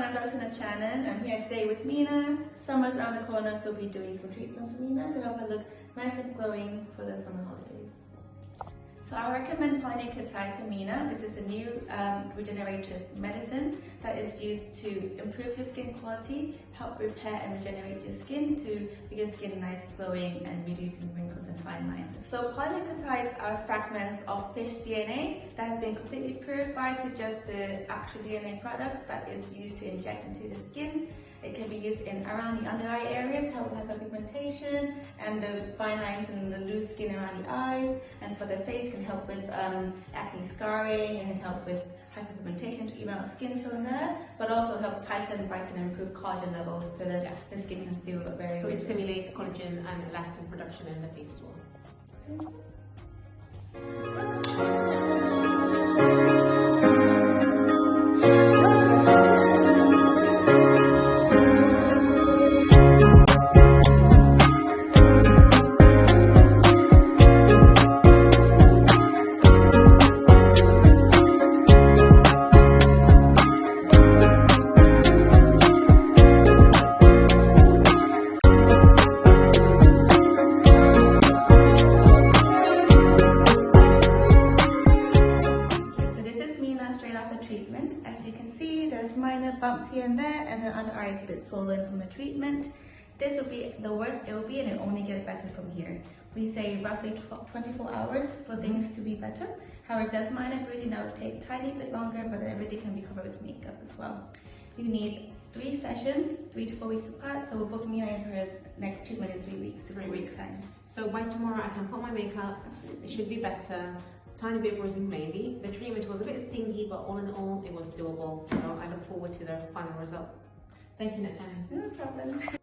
I'm Dr. Shannon. I'm here today with Mina. Summer's around the corner, so we'll be doing some treatments for Mina to help her look nice and glowing for the summer holidays. So I recommend Polynucleotides for Mina. This is a new regenerative medicine that is used to improve your skin quality, help repair and regenerate your skin to make your skin nice, glowing, and reducing wrinkles and fine lines. So polynucleotides are fragments of fish DNA that has been completely purified to just the actual DNA products that is used to inject into the skin. It can be used around the under eye areas, help with hyperpigmentation and the fine lines and the loose skin around the eyes. And for the face, can help with acne scarring and help with hyperpigmentation to even out skin tone there, but also help tighten, brighten, and improve collagen levels so that the skin can feel very. So it stimulates collagen and elastin production in the face as well. Treatment. As you can see, there's minor bumps here and there, and the under eye is a bit swollen from the treatment. This will be the worst it will be, and it'll only get better from here. We say roughly 24 hours for things to be better. However, if there's minor bruising, that will take a tiny bit longer, but everything can be covered with makeup as well. You need 3 sessions, 3 to 4 weeks apart, so we'll book Mina in for her next treatment in 3 weeks to 4 weeks time. So by tomorrow I can put my makeup. Absolutely. It should be better. Tiny bit bruising maybe. The treatment was a bit stingy, but all in all, it was doable. So I look forward to the final result. Thank you, Nathan. No problem.